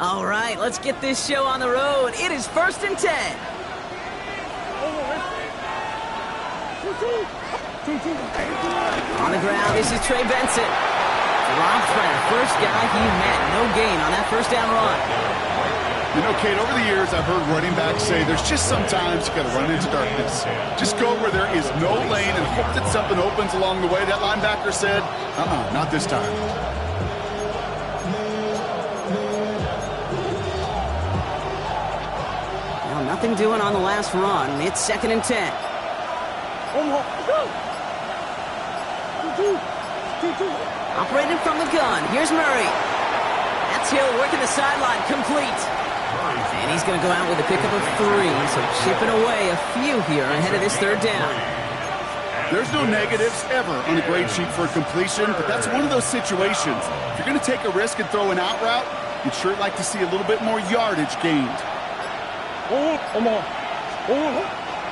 All right, let's get this show on the road. It is 1st and 10. On the ground, this is Trey Benson. Dropped by the first guy he met. No gain on that first down run. You know, Kate, over the years, I've heard running backs say there's just sometimes you got to run into darkness. Just go where there is no lane and hope that something opens along the way. That linebacker said, not this time. Well, nothing doing on the last run. It's 2nd and 10. Operating from the gun. Here's Murray. That's Hill working the sideline. Complete. And he's going to go out with a pickup of 3. So chipping away a few here ahead of this 3rd down. There's no negatives ever on a grade sheet for a completion, but that's one of those situations. If you're going to take a risk and throw an out route, you'd sure like to see a little bit more yardage gained.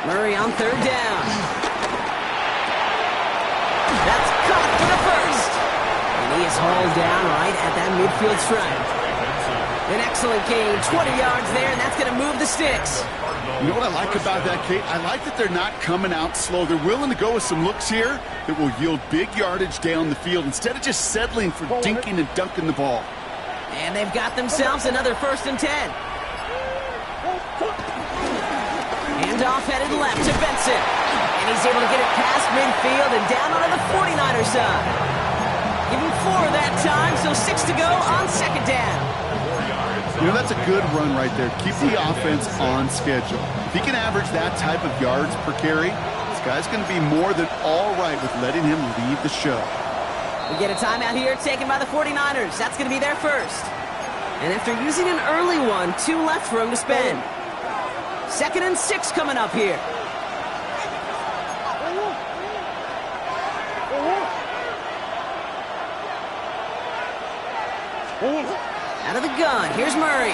Murray on 3rd down. That's caught for the first. And he is hauled down right at that midfield stripe. An excellent gain, 20 yards there, and that's going to move the sticks. You know what I like about that, Kate? I like that they're not coming out slow. They're willing to go with some looks here that will yield big yardage down the field instead of just settling for dinking and dunking the ball. And they've got themselves another 1st and 10. Handoff headed left to Benson. And he's able to get it past midfield and down onto the 49er side. Give him 4 that time, so 6 to go on 2nd down. You know, that's a good run right there. Keep the offense on schedule. If he can average that type of yards per carry, this guy's going to be more than all right with letting him lead the show. We get a timeout here taken by the 49ers. That's going to be their first. And after using an early one, 2 left for him to spend. 2nd and 6 coming up here. Out of the gun, here's Murray.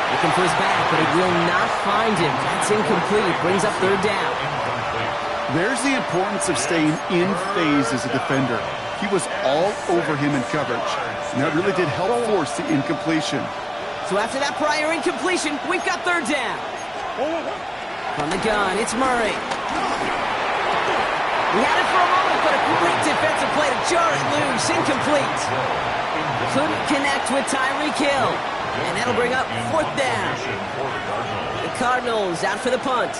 Looking for his back, but it will not find him. That's incomplete, brings up 3rd down. There's the importance of staying in phase as a defender. He was all over him in coverage, and that really did help force the incompletion. So after that prior incompletion, we've got 3rd down. From the gun, it's Murray. We had it for a moment, but a complete defensive play to jar it loose. Incomplete. Couldn't connect with Tyreek Hill. And that'll bring up 4th down. The Cardinals out for the punt.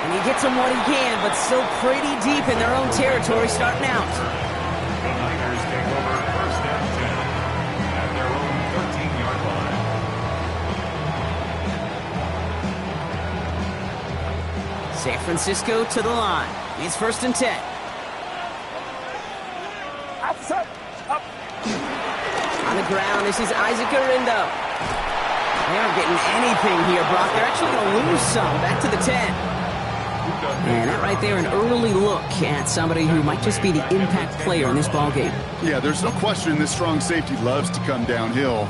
And he gets them what he can, but still pretty deep in their own territory starting out. The Niners take over 1st and 10 at their own 13-yard line. San Francisco to the line. It's 1st and 10. On the ground, this is Isaac Arindo. They aren't getting anything here, Brock. They're actually going to lose some. Back to the 10. And that right there, an early look at somebody who might just be the impact player in this ballgame. Yeah, there's no question this strong safety loves to come downhill.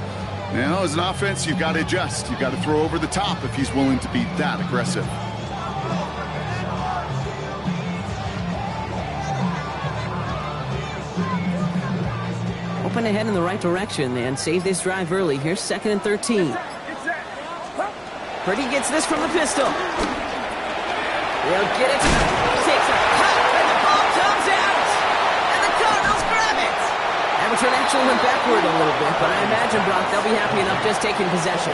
Now, as an offense, you've got to adjust. You've got to throw over the top if he's willing to be that aggressive. Open ahead in the right direction and save this drive early. Here's 2nd and 13. Purdy gets this from the pistol. They'll get it. Takes a cut, and the ball comes out. And the Cardinals grab it. Amateur actually went backward a little bit, but I imagine, Brock, they'll be happy enough just taking possession.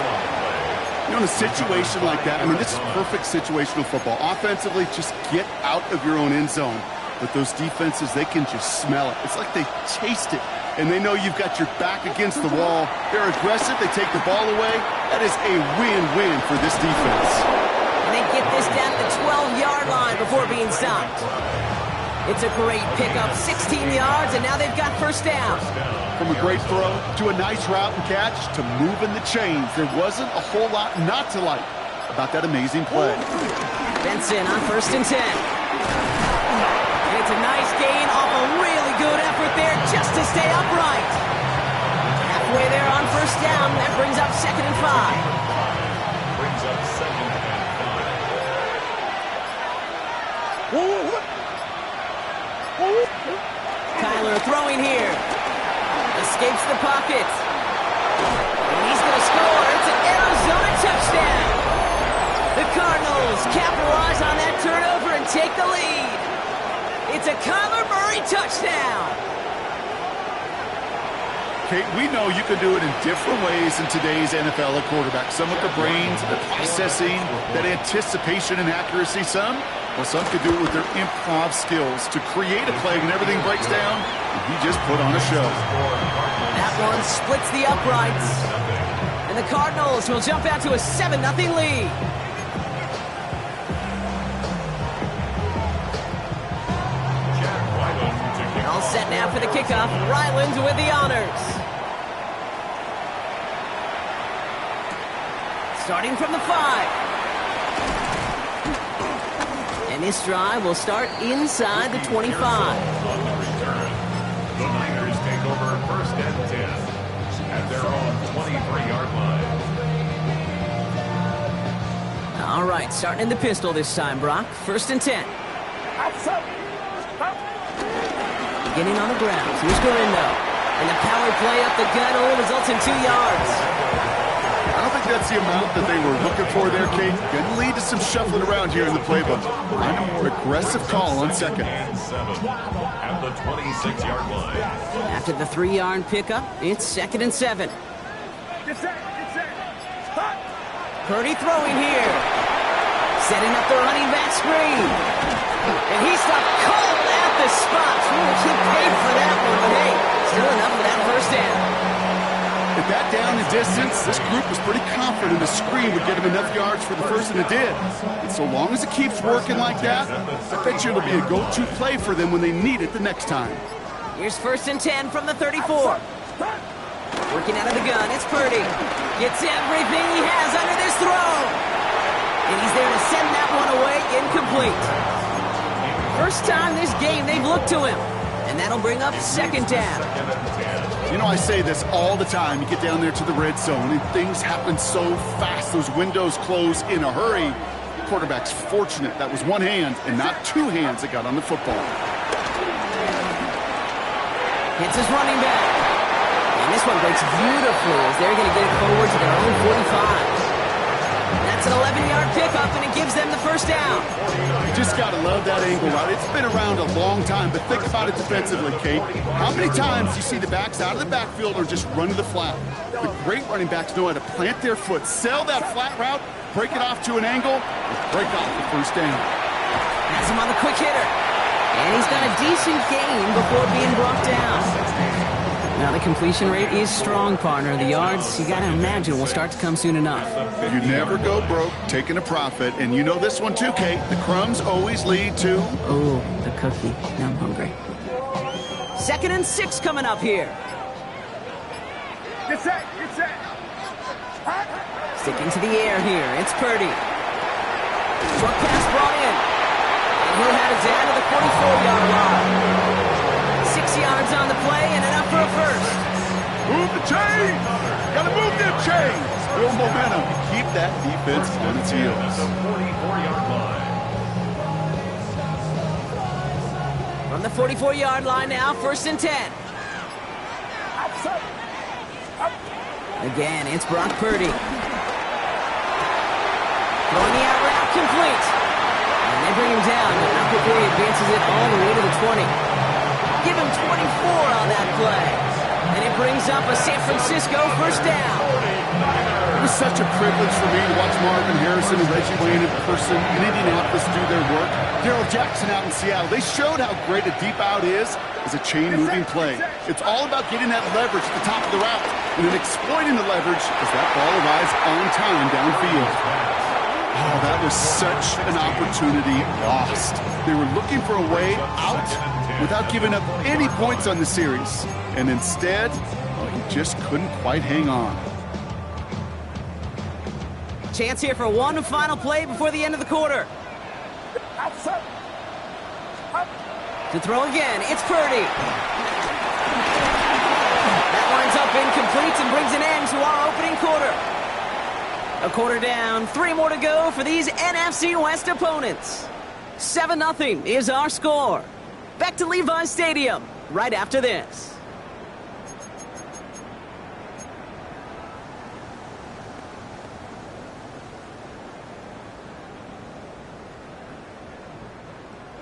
You know, in a situation like that, I mean, this is perfect situational football. Offensively, just get out of your own end zone. But those defenses, they can just smell it. It's like they taste it. And they know you've got your back against the wall. They're aggressive. They take the ball away. That is a win-win for this defense. And they get this down to the 12-yard line before being stopped. It's a great pickup, 16 yards, and now they've got 1st down. From a great throw to a nice route and catch to moving the chains, there wasn't a whole lot not to like about that amazing play. Benson on 1st and 10. And it's a nice gain off a really good effort there just to stay upright. Halfway there on 1st down, that brings up 2nd and 5. Brings up 2nd and 5. Kyler throwing here. Escapes the pocket. And he's going to score. It's an Arizona touchdown. The Cardinals capitalize on that turnover and take the lead. It's a Kyler Murray touchdown. Kate, we know you can do it in different ways in today's NFL at quarterback. Some with the brains, the processing, that anticipation and accuracy. Some could do it with their improv skills to create a play when everything breaks down. And he just put on a show. That one splits the uprights. And the Cardinals will jump out to a 7-0 lead. All set now for the kickoff. Ryland with the honors. Starting from the 5. And this drive will start inside the 25. The Niners take over first and 10 at their own 23-yard line. All right, starting in the pistol this time, Brock. First and 10. Beginning on the ground. Here's Gorindo. And the power play up the gut only results in 2 yards. I don't think that's the amount that they were looking for there, Kate. Going to lead to some shuffling around here in the playbook. And a more aggressive call on second. And 7 at the 26-yard line. After the 3-yard pickup, it's 2nd and 7. Purdy throwing here. Setting up the running back screen. And he stopped cold at the spot. He paid for that one, but hey, still enough for that first down. At that down and distance, this group was pretty confident the screen would get him enough yards for the first, and it did. And so long as it keeps working like that, I bet you it'll be a go-to play for them when they need it the next time. Here's 1st and 10 from the 34. Working out of the gun, it's Purdy. Gets everything he has under this throw. And he's there to send that one away, incomplete. First time this game they've looked to him. And that'll bring up 2nd down. You know, I say this all the time. You get down there to the red zone, and things happen so fast. Those windows close in a hurry. The quarterback's fortunate that was one hand and not 2 hands that got on the football. Hits his running back. And this one breaks beautifully as they're going to get it forward to their own 45. That's an 11-yard pickup, and it gives them the first down. You just got to love that angle route. It's been around a long time, but think about it defensively, Kate. How many times do you see the backs out of the backfield or just run to the flat? The great running backs know how to plant their foot, sell that flat route, break it off to an angle, and break off the first down. Has him on the quick hitter. And he's got a decent gain before being brought down. Now the completion rate is strong, partner. The yards, you got to imagine, will start to come soon enough. You never go broke taking a profit. And you know this one too, Kate. The crumbs always lead to... Oh, the cookie. Now I'm hungry. 2nd and 6 coming up here. Get set. Sticking to the air here. It's Purdy. Short pass brought in. And he'll have it down to the 44-yard line. 6 yards on the play and enough for a first. Move the chains! Gotta move them chains! Build momentum. Keep that defense on its heels. The 44-yard line. From the 44-yard line now, 1st and 10. Again, it's Brock Purdy. Throwing the out route complete. And they bring him down, but not before he advances it all the way to the 20. Give him 24 on that play. And it brings up a San Francisco first down. It was such a privilege for me to watch Marvin Harrison and Reggie Wayne in person in Indianapolis do their work. Darrell Jackson out in Seattle. They showed how great a deep out is as a chain-moving play. It's all about getting that leverage at the top of the route and then exploiting the leverage as that ball arrives on time downfield. Oh, that was such an opportunity lost. They were looking for a way out without giving up any points on the series. And instead, well, he just couldn't quite hang on. Chance here for one final play before the end of the quarter. To throw again, it's Purdy. That winds up incomplete and brings an end to our opening quarter. A quarter down, 3 more to go for these NFC West opponents. 7-0 is our score. Back to Levi's Stadium right after this.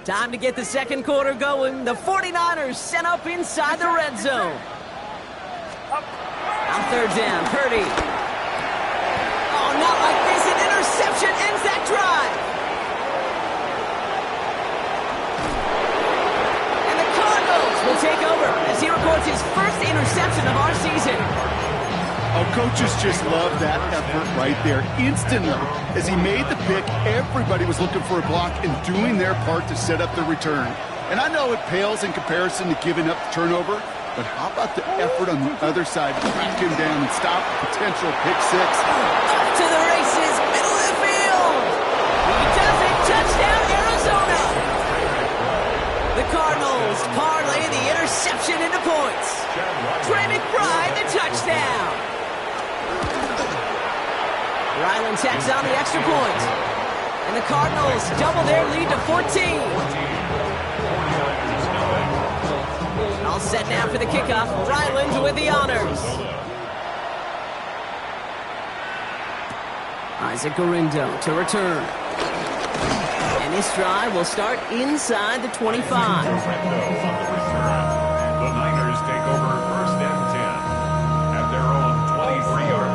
Time to get the second quarter going. The 49ers sent up inside the red zone. On third down, Purdy. Oh, not like this. An interception ends that drive. And the Cardinals will take over as he records his first interception of our season. Oh, coaches just love that effort right there. Instantly, as he made the pick, everybody was looking for a block and doing their part to set up the return. And I know it pales in comparison to giving up the turnover, but how about the effort on the other side to track him down and stop a potential pick six? Off to the races, middle of the field. He does it. Touchdown, Arizona. The Cardinals parlay the interception into points. Trey McBride, the touchdown. Ryland tacks on the extra point. And the Cardinals double their lead to 14. All set now for the kickoff. Ryland with the honors. Isaac Gorindo to return. And this drive will start inside the 25. The Niners take over first and 10 at their own 23-yard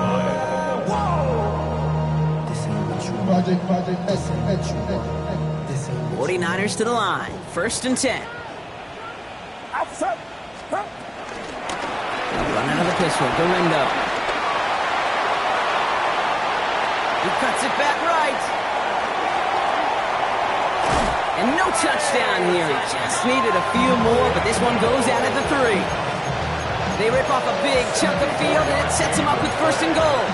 line. 49ers to the line. First and 10. Run out of the pistol. Gorindo. He cuts it back right. And no touchdown here. He just needed a few more, but this one goes out at the 3. They rip off a big chunk of field, and it sets him up with first and goal.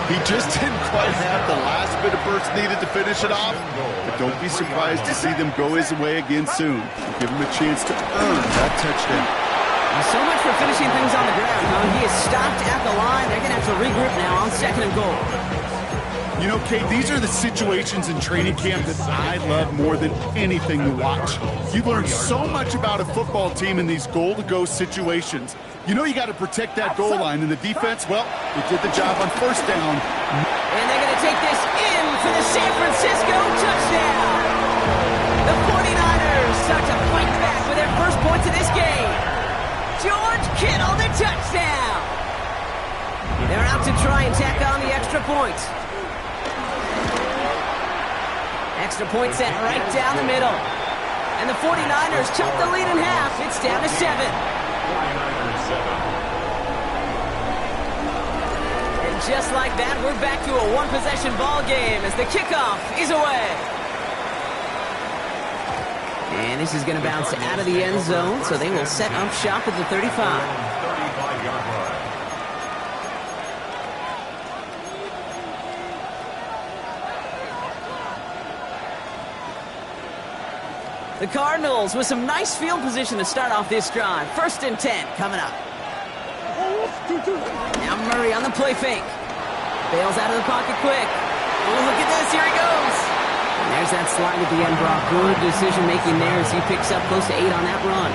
He just didn't quite have the last bit of burst needed to finish it off. But don't be surprised to see them go his way again soon. Give him a chance to earn that touchdown. So much for finishing things on the ground, huh? He is stopped at the line. They're going to have to regroup now on second and goal. You know, Kate, these are the situations in training camp that I love more than anything to watch. You learn so much about a football team in these goal-to-go situations. You know you got to protect that goal line, and the defense, well, they did the job on first down. And they're going to take this in for the San Francisco touchdown. The 49ers start to fight back with their first points of this game. George Kittle, the touchdown. They're out to try and tack on the extra point. Extra point set right down the middle. And the 49ers chop the lead in half. It's down to 7. And just like that, we're back to a one-possession ball game as the kickoff is away. And this is going to bounce out of the end zone, so they will set up shop at the 35. The Cardinals with some nice field position to start off this drive. First and 10 coming up. Now Murray on the play fake. Bails out of the pocket quick. Oh, look at this. Here he goes. And there's that slide at the end, Brock. Good decision-making there as he picks up close to 8 on that run.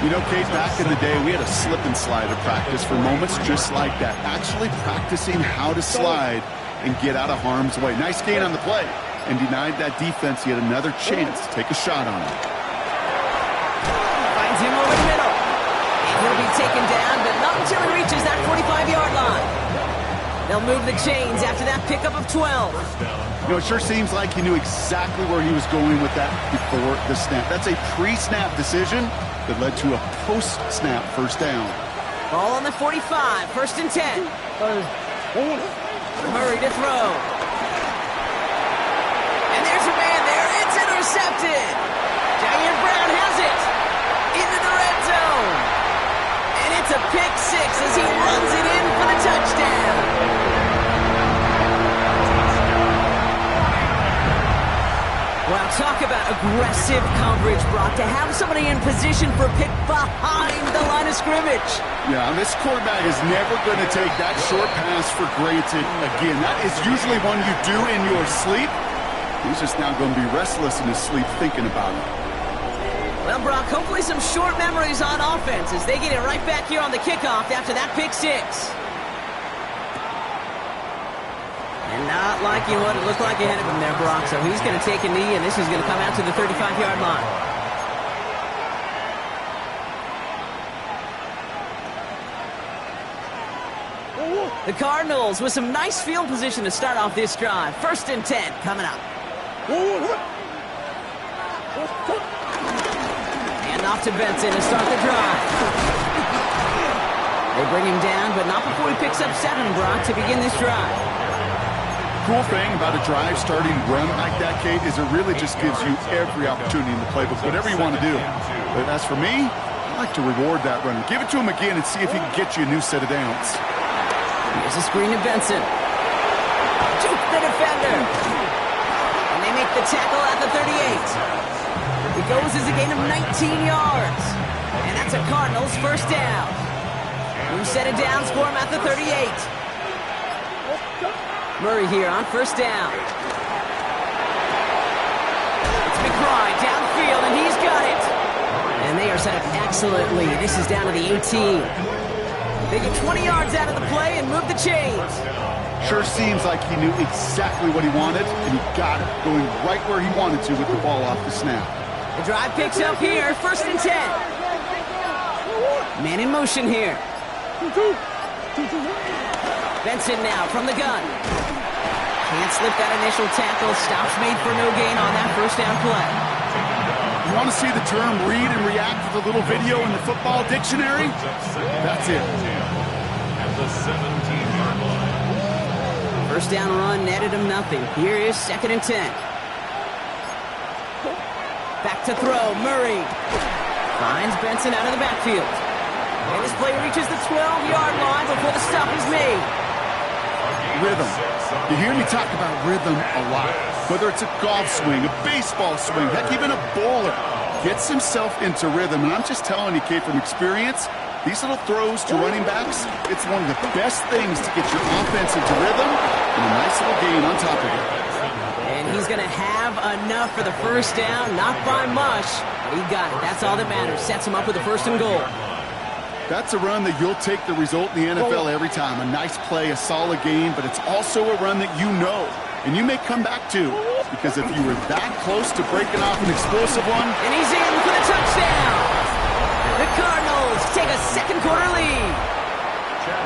You know, Kate, back in the day, we had a slip and slide of practice for moments just like that. Actually practicing how to slide and get out of harm's way. Nice gain on the play. And denied that defense yet another chance to take a shot on him. Finds him over the middle. And he'll be taken down, but not until he reaches that 45-yard line. They'll move the chains after that pickup of 12. You know, it sure seems like he knew exactly where he was going with that before the snap. That's a pre-snap decision that led to a post-snap first down. Ball on the 45, first and 10. Murray to throw. Intercepted. Jair Brown has it into the red zone. And it's a pick six as he runs it in for the touchdown. Well, talk about aggressive coverage, Brock, to have somebody in position for a pick behind the line of scrimmage. Yeah, and this quarterback is never going to take that short pass for granted again. That is usually one you do in your sleep. He's just now going to be restless in his sleep thinking about it. Well, Brock, hopefully some short memories on offense as they get it right back here on the kickoff after that pick six. And not liking what it looked like ahead of him there, Brock. So he's going to take a knee, and this is going to come out to the 35-yard line. The Cardinals with some nice field position to start off this drive. 1st and 10 coming up. And off to Benson to start the drive. They bring him down, but not before he picks up 7, Brock, to begin this drive. Cool thing about a drive starting run like that, Kate, is it really just gives you every opportunity in the playbook, whatever you want to do. But as for me, I like to reward that runner. Give it to him again and see if he can get you a new set of downs. Here's a screen to Benson. Juke the defender. And they make the tackle at the 38. It goes as a gain of 19 yards. And that's a Cardinals first down. New set of downs for him at the 38. Murray here on first down. It's McBride downfield, and he's got it. And they are set up excellently. This is down to the 18. They get 20 yards out of the play and move the chains. Sure seems like he knew exactly what he wanted, and he got it, going right where he wanted to with the ball off the snap. The drive picks up here, 1st and 10. Man in motion here. Benson now from the gun. Can't slip that initial tackle. Stops made for no gain on that first down play. You want to see the term read and react with a little video in the football dictionary? That's it. At the 17-yard line. First down run netted him nothing. Here is 2nd and 10. Back to throw. Murray finds Benson out of the backfield. And this play reaches the 12-yard line before the stop is made. Rhythm. You hear me talk about rhythm a lot. Whether it's a golf swing, a baseball swing, heck, even a bowler gets himself into rhythm. And I'm just telling you, Kate, from experience, these little throws to running backs, it's one of the best things to get your offense into rhythm and a nice little gain on top of it. And he's going to have enough for the first down, not by much, but he got it. That's all that matters. Sets him up with a 1st and goal. That's a run that you'll take the result in the NFL every time. A nice play, a solid game, but it's also a run that you know and you may come back to, because if you were that close to breaking off an explosive one. And he's in for the touchdown. The Cardinals take a second quarter lead.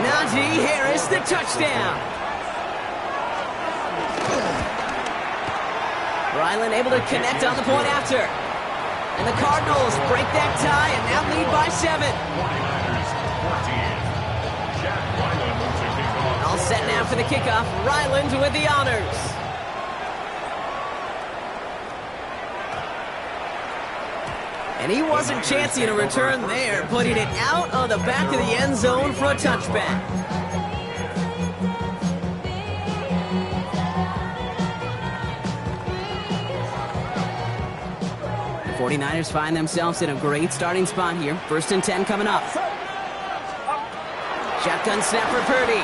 Najee Harris, the touchdown. Ryland able to connect on the point after. And the Cardinals break that tie and now lead by 7. All set now for the kickoff. Ryland with the honors. And he wasn't chancing a return there, putting it out on the back of the end zone for a touchback. The 49ers find themselves in a great starting spot here. 1st and 10 coming up. Shotgun snap for Purdy.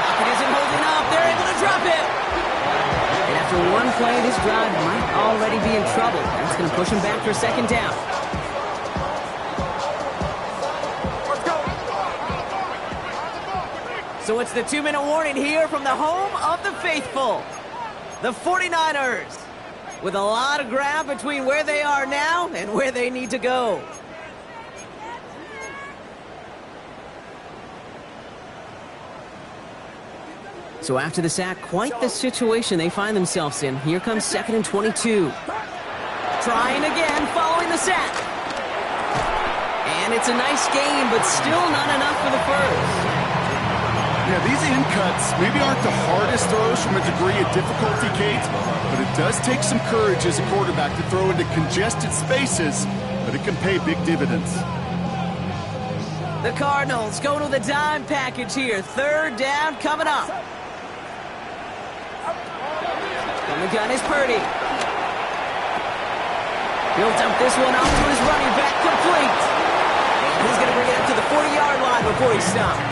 Pocket isn't holding up. They're able to drop it. And after one play, this drive might already be in trouble. That's going to push him back for 2nd down. So it's the 2-minute warning here from the home of the faithful. The 49ers with a lot of ground between where they are now and where they need to go. So after the sack, quite the situation they find themselves in. Here comes 2nd and 22. Trying again following the sack. And it's a nice gain, but still not enough for the first. Yeah, these in cuts maybe aren't the hardest throws from a degree of difficulty, Kate, but it does take some courage as a quarterback to throw into congested spaces, but it can pay big dividends. The Cardinals go to the dime package here. 3rd down coming up. From the gun is Purdy. He'll dump this one off to his running back, complete. And he's going to bring it up to the 40-yard line before he's stopped.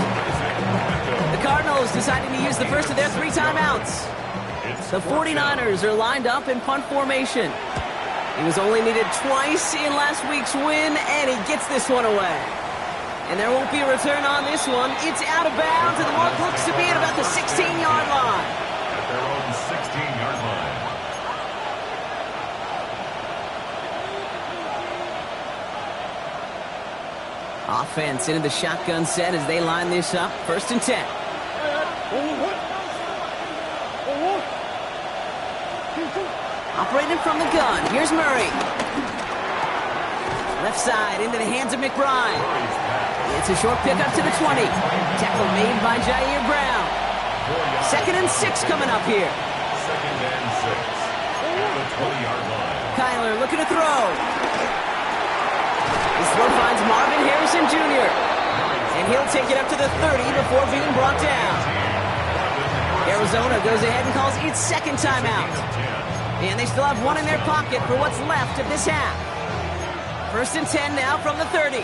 The Cardinals deciding to use the first of their 3 timeouts. The 49ers are lined up in punt formation. He was only needed twice in last week's win, and he gets this one away. And there won't be a return on this one. It's out of bounds, and the mark looks to be at about the 16-yard line. At their own 16-yard line. Offense into the shotgun set as they line this up. 1st and 10. Operating from the gun. Here's Murray. Left side into the hands of McBride. It's a short pickup to the 20. Tackle made by Jair Brown. 2nd and 6 coming up here. 2nd and 6. At the 20-yard line. Kyler looking to throw. This throw finds Marvin Harrison Jr. And he'll take it up to the 30 before being brought down. Arizona goes ahead and calls its 2nd timeout. And they still have one in their pocket for what's left of this half. 1st and 10 now from the 30.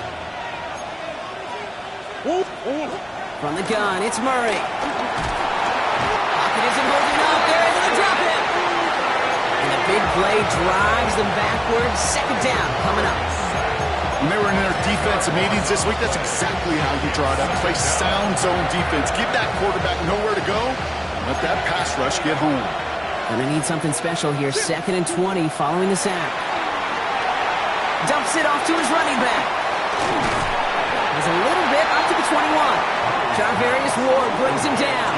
From the gun, it's Murray. Pocket isn't holding up. They're able to drop him. And the big play drives them backwards. 2nd down coming up. When they were in their defensive meetings this week, that's exactly how you draw it up. Play sound zone defense. Give that quarterback nowhere to go. And let that pass rush get home. Gonna need something special here. 2nd and 20 following the sack. Dumps it off to his running back. He's a little bit up to the 21. Jarvarius Ward brings him down.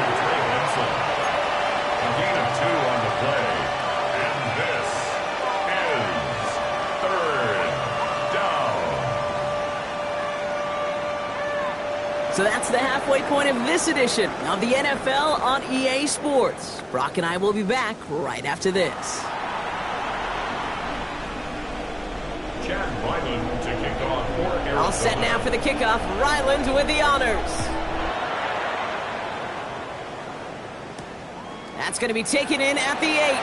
A gain of 2 on the play. And this is 3rd down. So that's the halfway point of this edition of the NFL on EA Sports. Brock and I will be back right after this. Chad Ryland to kick off for Arizona. All set now for the kickoff. Ryland with the honors. That's going to be taken in at the 8.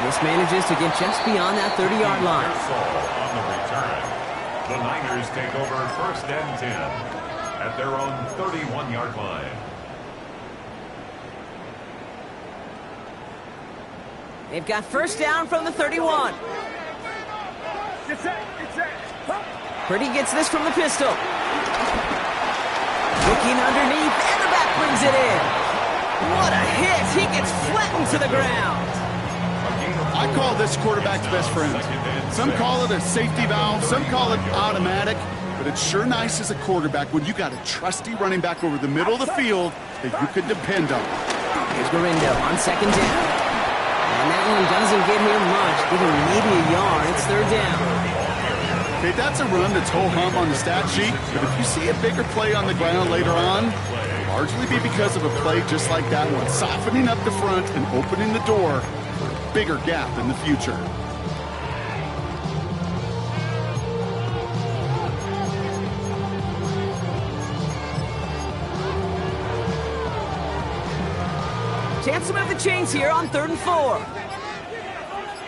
This manages to get just beyond that 30-yard line. On the return. The Niners take over 1st and 10 at their own 31-yard line. They've got 1st down from the 31. Purdy gets this from the pistol. Looking underneath, and the back brings it in. What a hit. He gets flattened to the ground. I call this quarterback's best friend. Some call it a safety valve, some call it automatic, but it's sure nice as a quarterback when you got a trusty running back over the middle of the field that you can depend on. Here's Garindo on 2nd down. And that one doesn't get him much, giving maybe a yard. It's 3rd down. Okay, that's a run that's ho-hum on the stat sheet, but if you see a bigger play on the ground later on, it'll largely be because of a play just like that one, softening up the front and opening the door for a bigger gap in the future. Chance to move the chains here on 3rd and 4.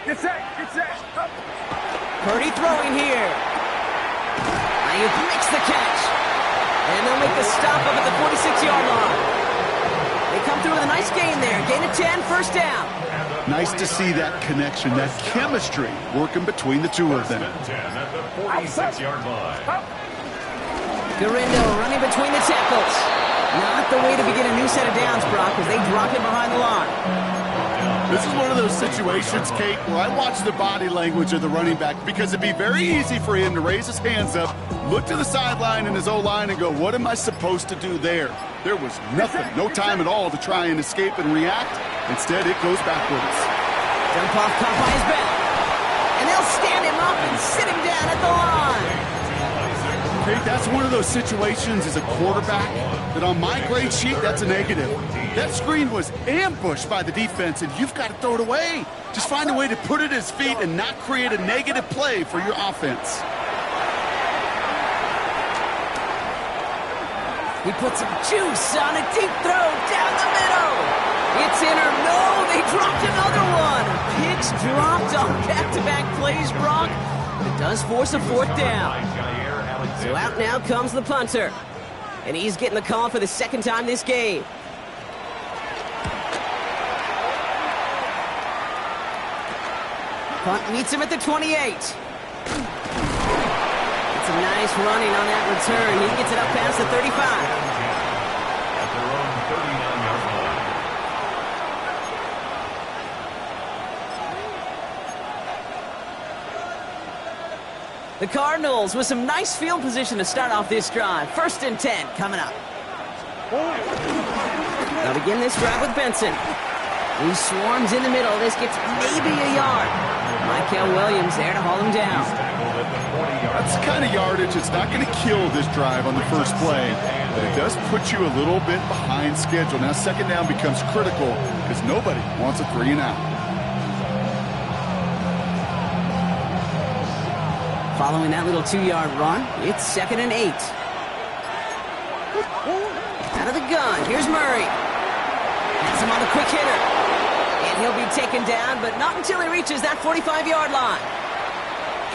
Get set. Purdy throwing here. Ayuk makes the catch. And they'll make the stop up at the 46-yard line. They come through with a nice gain there. Gain of 10, 1st down. Nice to see that connection, that chemistry working between the two of them. 10 at the 46-yard line. Garindo running between the tackles. Not the way to begin a new set of downs, Brock, as they drop him behind the line. This is one of those situations, Kate, where I watch the body language of the running back because it'd be very easy for him to raise his hands up, look to the sideline in his O-line and go, what am I supposed to do there? There was nothing, no time at all to try and escape and react. Instead, it goes backwards. Dump off caught by his back. And they'll stand him up and sit him down at the line. Kate, that's one of those situations as a quarterback that on my grade sheet, that's a negative. That screen was ambushed by the defense, and you've got to throw it away. Just find a way to put it at his feet and not create a negative play for your offense. He puts some juice on a deep throw down the middle. It's in or no, they dropped another one. Picks dropped on back-to-back plays, Brock. It does force a 4th down. So out now comes the punter. And he's getting the call for the 2nd time this game. Punt meets him at the 28. It's a nice running on that return. He gets it up past the 35. At their own 39-yard line. The Cardinals with some nice field position to start off this drive. 1st and 10 coming up. They'll begin this drive with Benson. He swarms in the middle. This gets maybe a yard. Michael Williams there to haul him down. That's the kind of yardage it's not going to kill this drive on the first play, but it does put you a little bit behind schedule. Now 2nd down becomes critical because nobody wants a 3 and out. Following that little 2-yard run, it's 2nd and 8. Out of the gun, here's Murray. Has him on the quick hitter. And he'll be taken down, but not until he reaches that 45-yard line.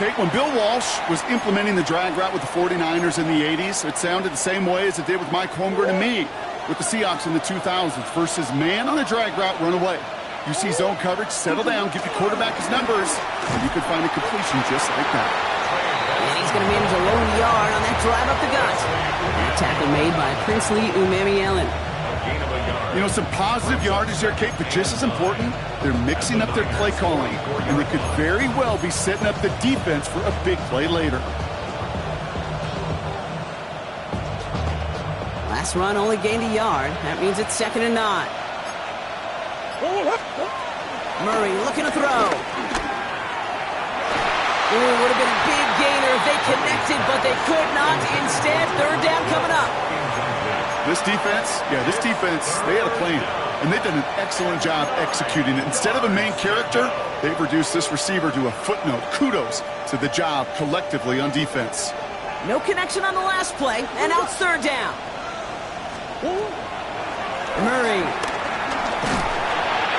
Kate, when Bill Walsh was implementing the drag route with the 49ers in the 80s, it sounded the same way as it did with Mike Holmgren and me with the Seahawks in the 2000s. Versus man on the drag route, run away. You see zone coverage, settle down, give your quarterback his numbers, and you can find a completion just like that. And he's going to manage a lone yard on that drive up the gut. That tackle made by Princely Umemi-Ellen. You know, some positive yardage there, Kate, but just as important, they're mixing up their play calling, and they could very well be setting up the defense for a big play later. Last run only gained a yard. That means it's 2nd and 9. Murray looking to throw. Ooh, would have been a big gainer if they connected, but they could not. Instead, 3rd down coming up. This defense, they had a plan, and they've done an excellent job executing it. Instead of a main character, they've reduced this receiver to a footnote. Kudos to the job collectively on defense. No connection on the last play, and now it's 3rd down. Murray.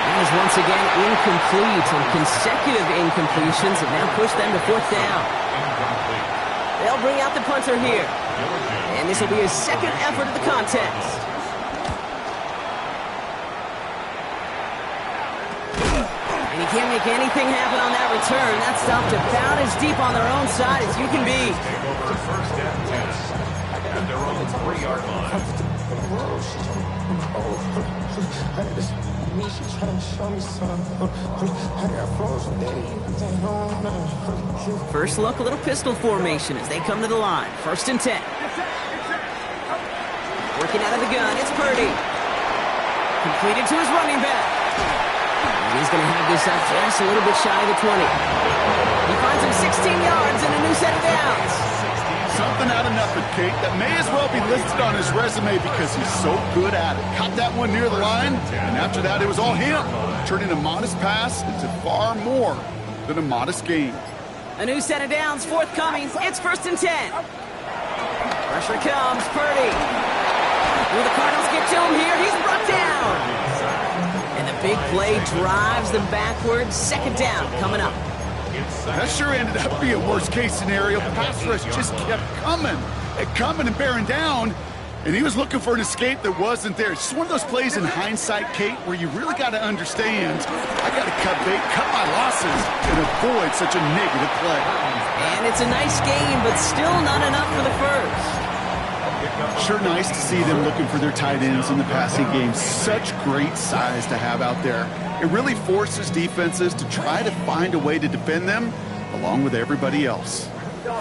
That is once again incomplete, and consecutive incompletions have now pushed them to 4th down. They'll bring out the punter here. And this will be his 2nd effort of the contest. And he can't make anything happen on that return. That stopped about as deep on their own side as you can be. Take over 1st and 10 at their own 3-yard line. First look, a little pistol formation as they come to the line. 1st and 10. Working out of the gun, it's Purdy. Completed to his running back. And he's going to have this up just a little bit shy of the 20. He finds him 16 yards and a new set of downs. Something out of nothing, Kate, that may as well be listed on his resume because he's so good at it. Caught that one near the line, and after that it was all him, turning a modest pass into far more than a modest gain. A new set of downs forthcoming. It's 1st and 10. Pressure comes, Purdy. Will the Cardinals get to him here? He's brought down. And the big play drives them backwards. 2nd down coming up. That sure ended up being a worst-case scenario. Pass rush just kept coming and bearing down, and he was looking for an escape that wasn't there. It's just one of those plays in hindsight, Kate, where you really got to understand, I got to cut bait, cut my losses, and avoid such a negative play. And it's a nice game, but still not enough for the first. Sure nice to see them looking for their tight ends in the passing game. Such great size to have out there. It really forces defenses to try to find a way to defend them along with everybody else.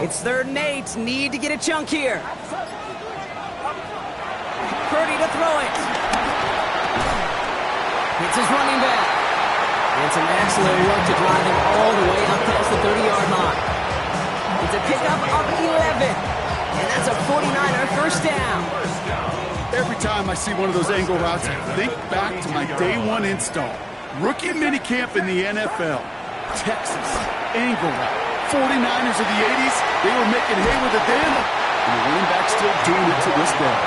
It's 3rd and 8. Need to get a chunk here. Purdy to throw it. It's his running back. It's an excellent look to drive him all the way up past the 30-yard line. It's a pickup of 11. And that's a 49er 1st down. Every time I see one of those angle routes, I think back to my day 1 install. Rookie minicamp in the NFL. Texas, angle route. 49ers of the 80s, they were making hay with it then, and the running back's still doing it to this day.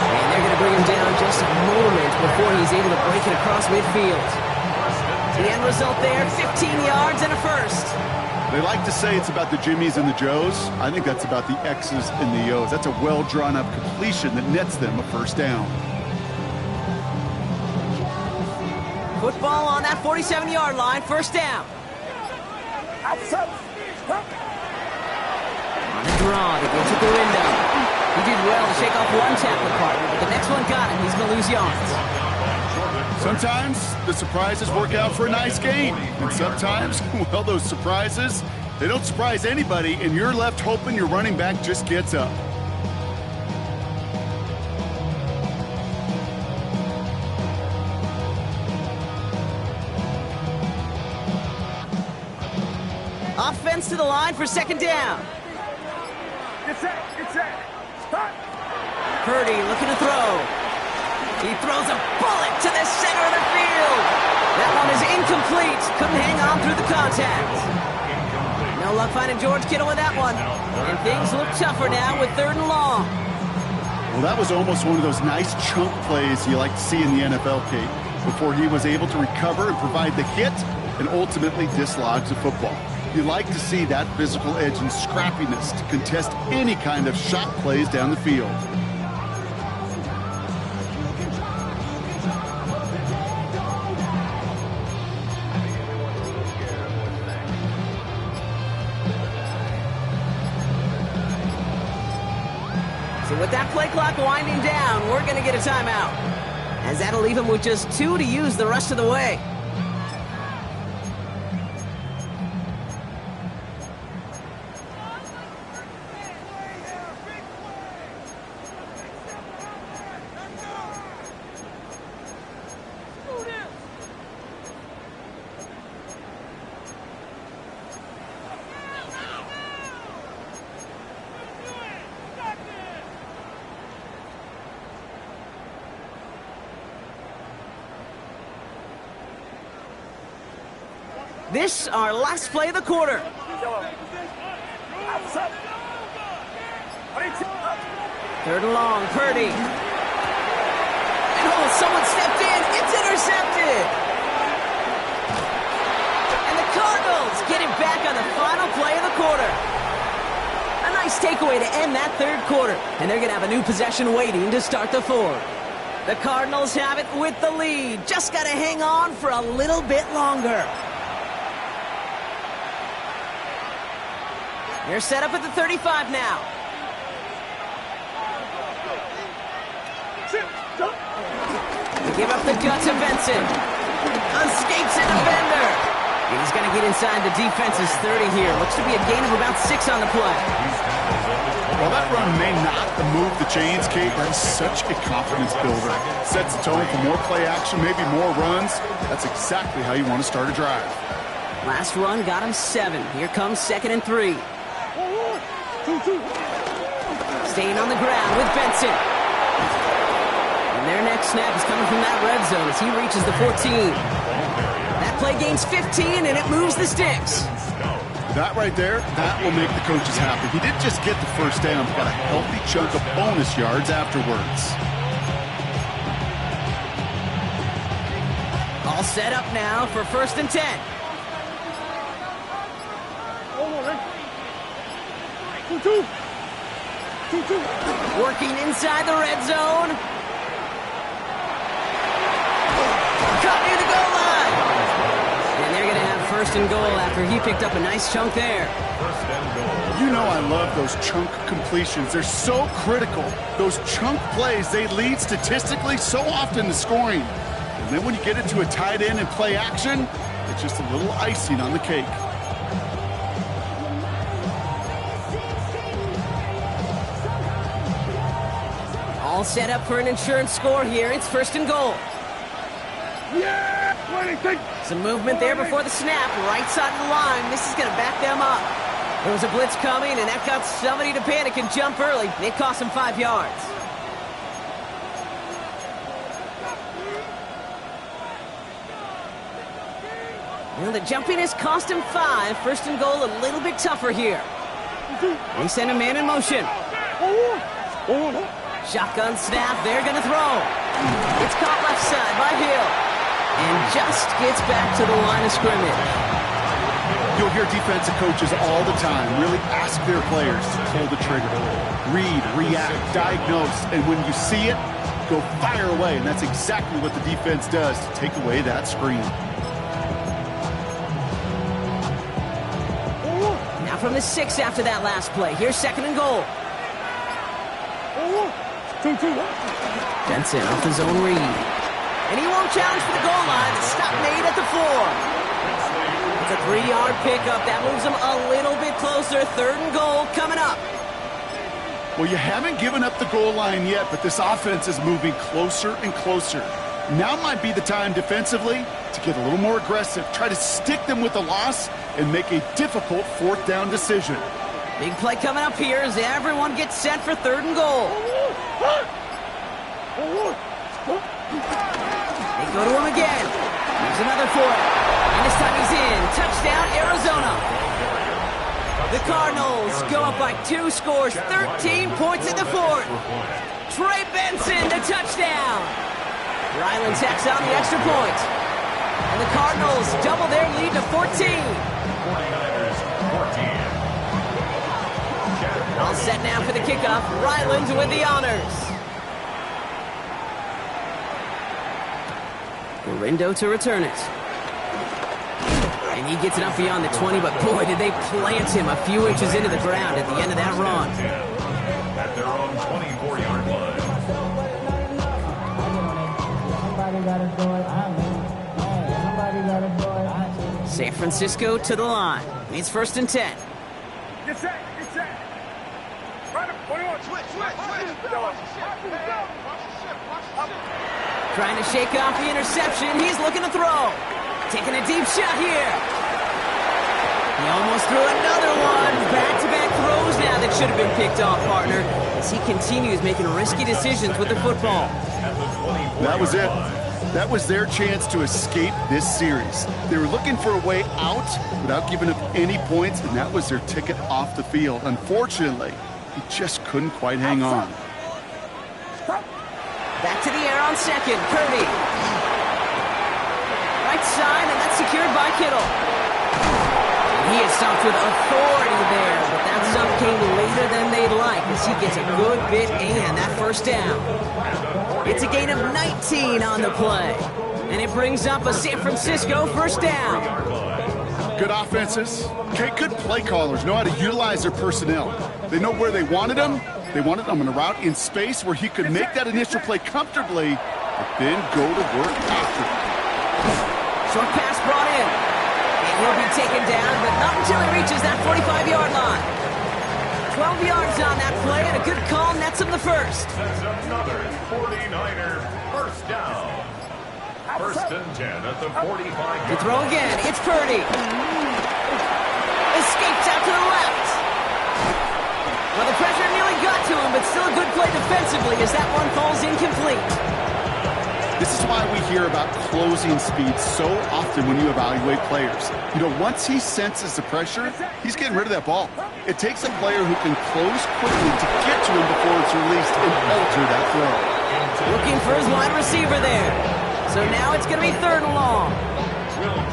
And they're going to bring him down just a moment before he's able to break it across midfield. The end result there, 15 yards and a 1st. They like to say it's about the Jimmies and the Joes. I think that's about the X's and the O's. That's a well-drawn-up completion that nets them a 1st down. Football on that 47-yard line, 1st down. Outside. On a draw to get to Gurindo. He did well to shake off one tackle partner, but the next one got him. He's going to lose yards. Sometimes the surprises work out for a nice game. And sometimes, well, those surprises, they don't surprise anybody, and you're left hoping your running back just gets up. Offense to the line for second down. Get set. Get set. Start. Purdy looking to throw. He throws a bullet to the center of the field. That one is incomplete. Couldn't hang on through the contact. No luck finding George Kittle with that one. And things look tougher now with 3rd and long. Well, that was almost one of those nice chunk plays you like to see in the NFL, Kate, before he was able to recover and provide the hit and ultimately dislodge the football. You like to see that physical edge and scrappiness to contest any kind of shot plays down the field. So with that play clock winding down, we're going to get a timeout, as that'll leave him with just 2 to use the rest of the way. This, our last play of the quarter. Outside. 3rd and long, Purdy. And oh, someone stepped in. It's intercepted. And the Cardinals get it back on the final play of the quarter. A nice takeaway to end that 3rd quarter. And they're going to have a new possession waiting to start the 4th. The Cardinals have it with the lead. Just got to hang on for a little bit longer. They're set up at the 35 now. They give up the gut to Benson. Escapes a defender. And he's going to get inside the defense's 30 here. Looks to be a gain of about 6 on the play. While that run may not move the chains, Kate, that's such a confidence builder. Sets the tone for more play action, maybe more runs. That's exactly how you want to start a drive. Last run got him 7. Here comes 2nd and 3. Staying on the ground with Benson. And their next snap is coming from that red zone as he reaches the 14. That play gains 15, and it moves the sticks. That right there, that will make the coaches happy. He didn't just get the first down, he got a healthy chunk of bonus yards afterwards. All set up now for 1st and 10. Working inside the red zone. Cut near the goal line. And they're going to have 1st and goal after he picked up a nice chunk there. You know I love those chunk completions. They're so critical. Those chunk plays, they lead statistically so often to scoring. And then when you get into a tight end and play action, it's just a little icing on the cake. All set up for an insurance score here. It's 1st and goal. Some movement there before the snap. Right side of the line. This is going to back them up. There was a blitz coming, and that got somebody to panic and jump early. It cost him 5 yards. Well, the jumpiness cost him 5. 1st and goal a little bit tougher here. They send a man in motion. Shotgun snap, they're going to throw. It's caught left side by Hill. And just gets back to the line of scrimmage. You'll hear defensive coaches all the time really ask their players to pull the trigger. Read, react, diagnose, and when you see it, go fire away. And that's exactly what the defense does to take away that screen. Now from the 6 after that last play. Here's second and goal. Benson off his own read. And he won't challenge for the goal line. The stop made at the 4. It's a 3-yard pickup. That moves him a little bit closer. Third and goal coming up. Well, you haven't given up the goal line yet, but this offense is moving closer and closer. Now might be the time defensively to get a little more aggressive. Try to stick them with the loss and make a difficult 4th down decision. Big play coming up here as everyone gets set for third and goal. They go to him again. Here's another for it. And this time he's in. Touchdown, Arizona. The Cardinals go up by 2 scores, 13 points in the 4th. Trey Benson, the touchdown. Ryland tacks on the extra point. And the Cardinals double their lead to 14. 49ers 14. All set now for the kickoff. Ryland with the honors. Gorindo to return it. And he gets it up beyond the 20, but boy, did they plant him a few inches into the ground at the end of that run. At their own 24-yard line. San Francisco to the line. It's 1st and 10. Get set. Right up, 21. Switch. Trying to shake off the interception. He's looking to throw. Taking a deep shot here. He almost threw another one. Back-to-back throws now that should have been picked off, partner, as he continues making risky decisions with the football. That was it. That was their chance to escape this series. They were looking for a way out without giving up any points, and that was their ticket off the field. Unfortunately, he just couldn't quite hang on. Back to the air on second. Purdy. Right side, and that's secured by Kittle. He is stopped with authority there, but that stop came later than they'd like as he gets a good bit and that 1st down. It's a gain of 19 on the play, and it brings up a San Francisco 1st down. Good offenses. Okay, good play callers know how to utilize their personnel. They know where they wanted them. They wanted him in a route in space where he could make that initial play comfortably, but then go to work after. Short pass brought in. And he'll be taken down, but not until he reaches that 45-yard line. 12 yards on that play, and a good call nets him the 1st. That's another 49er 1st down. 1st and 10 at the 45. To throw again, it's Purdy. Escapes out to the left. Well, the pressure nearly got to him, but still a good play defensively as that one falls incomplete. This is why we hear about closing speed so often when you evaluate players. You know, once he senses the pressure, he's getting rid of that ball. It takes a player who can close quickly to get to him before it's released and alter that throw. Looking for his wide receiver there. So now it's going to be 3rd and long.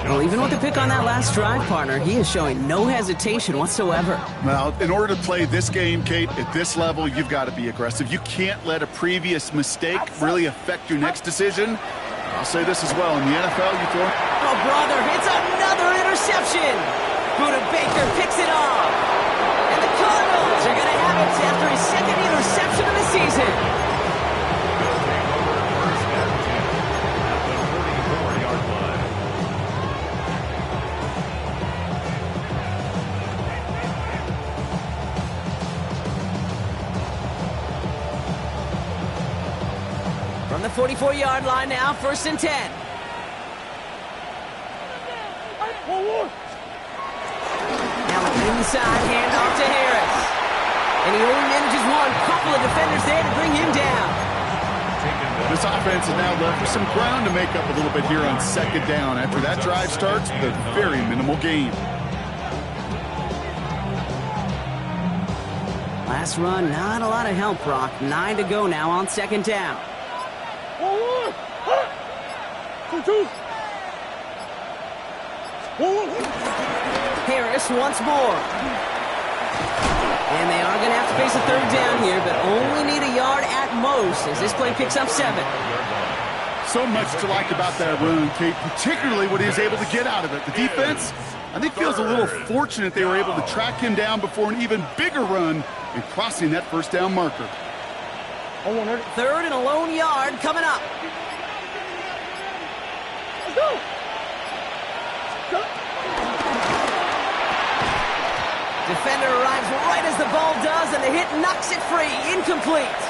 Well, even with the pick on that last drive, partner, he is showing no hesitation whatsoever. Well, in order to play this game, Kate, at this level, you've got to be aggressive. You can't let a previous mistake really affect your next decision. I'll say this as well. In the NFL, you throw... Oh, brother, it's another interception. Buda Baker picks it off. And the Cardinals are going to have it after his 2nd interception of the season. From the 44-yard line now, 1st and 10. Now an inside handoff to Harris. And he only manages one. Couple of defenders there to bring him down. This offense is now left with some ground to make up a little bit here on 2nd down. After that drive starts with a very minimal gain. Last run, not a lot of help, Brock. 9 to go now on 2nd down. Harris once more. And they are going to have to face a 3rd down here, but only need a yard at most as this play picks up 7. So much to like about that run, Kate, particularly what he was able to get out of it. The defense, I think feels a little fortunate they were able to track him down before an even bigger run and crossing that first down marker. 3rd and a lone yard coming up. Let's go. Defender arrives right as the ball does, and the hit knocks it free. Incomplete.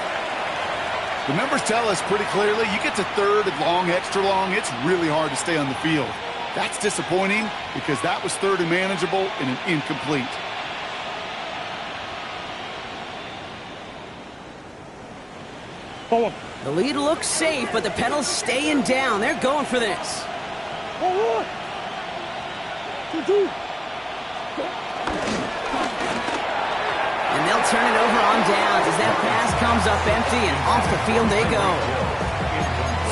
The numbers tell us pretty clearly, you get to 3rd and long, extra long, it's really hard to stay on the field. That's disappointing because that was 3rd and manageable and an incomplete. Forward. The lead looks safe, but the pedal's staying down. They're going for this. Forward. 2-2. And they'll turn it over on downs as that pass comes up empty, and off the field they go.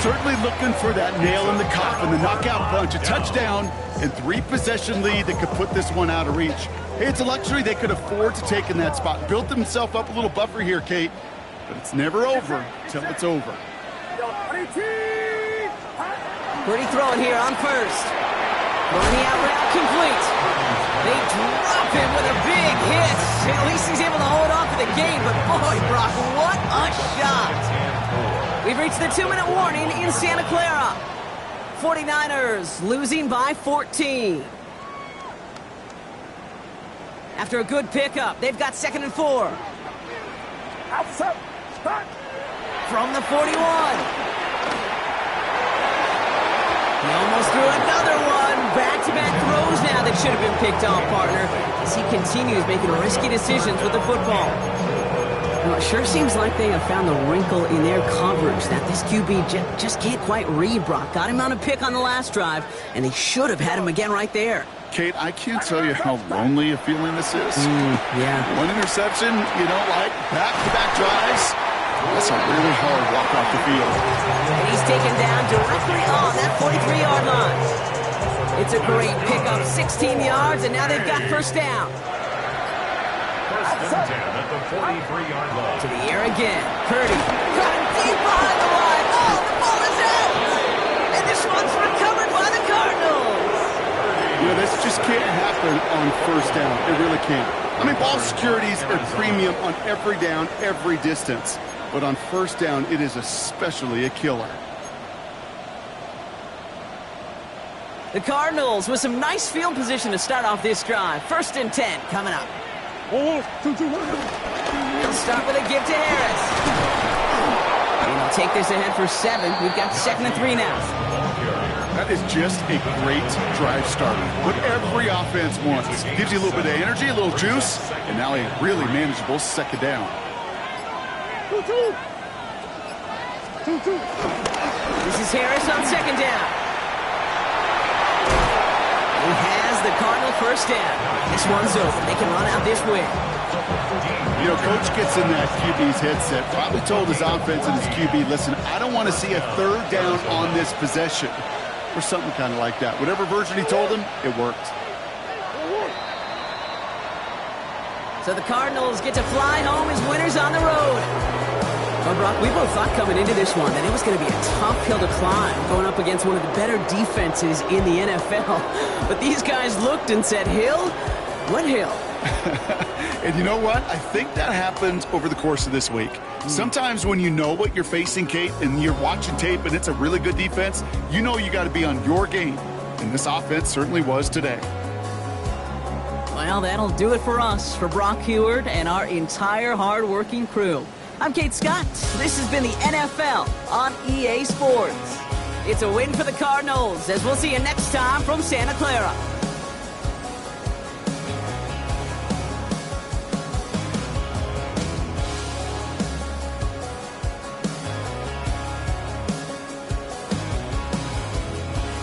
Certainly looking for that nail in the coffin, the knockout punch, a touchdown, and 3-possession lead that could put this one out of reach. Hey, it's a luxury they could afford to take in that spot. Built themselves up a little buffer here, Kate, but it's never over till it's over. Pretty throwing here on first. Throwing the out route complete. They drop him with a big hit. At least he's able to hold on for the game, but boy, Brock, what a shot. We've reached the 2-minute warning in Santa Clara. 49ers losing by 14. After a good pickup, they've got 2nd and 4. Outside. Start. From the 41. He almost threw another one. Back-to-back throws now that should have been picked off, partner, as he continues making risky decisions with the football. Now, it sure seems like they have found the wrinkle in their coverage that this QB just can't quite read, Brock. Got him on a pick on the last drive, and they should have had him again right there. Kate, I can't tell you how lonely a feeling this is. Yeah. One interception, like back-to-back drives. That's a really hard walk off the field. And he's taken down directly on that 43-yard line. It's a great pickup, 16 yards, and now they've got first down. First and 10 at the 43-yard line. To the air again. Purdy got him deep behind the line. Oh, the ball is out. And this one's recovered by the Cardinals. This just can't happen on first down. It really can't. I mean, ball securities are premium on every down, every distance. But on first down, it is especially a killer. The Cardinals with some nice field position to start off this drive. 1st and 10 coming up. Forward. 2-2. They'll start with a give to Harris. And he'll take this ahead for 7. We've got 2nd and 3 now. That is just a great drive starter. What every offense wants. Gives you a little bit of energy, a little juice, and now a really manageable 2nd down. 2-2. This is Harris on 2nd down. He has the Cardinal first down. This one's over. They can run out this win. Coach gets in that QB's headset, probably told his offense and his QB, listen, I don't want to see a 3rd down on this possession. Or something kind of like that. Whatever version he told him, it worked. So the Cardinals get to fly home as winners on the road. Well, Brock, we both thought coming into this one that it was going to be a tough hill to climb, going up against one of the better defenses in the NFL. But these guys looked and said, Hill? What hill? And you know what? I think that happened over the course of this week. Sometimes when you know what you're facing, Kate, and you're watching tape and it's a really good defense, you know you got to be on your game. And this offense certainly was today. Well, that'll do it for us, for Brock Heward and our entire hard-working crew. I'm Kate Scott. This has been the NFL on EA Sports. It's a win for the Cardinals, as we'll see you next time from Santa Clara.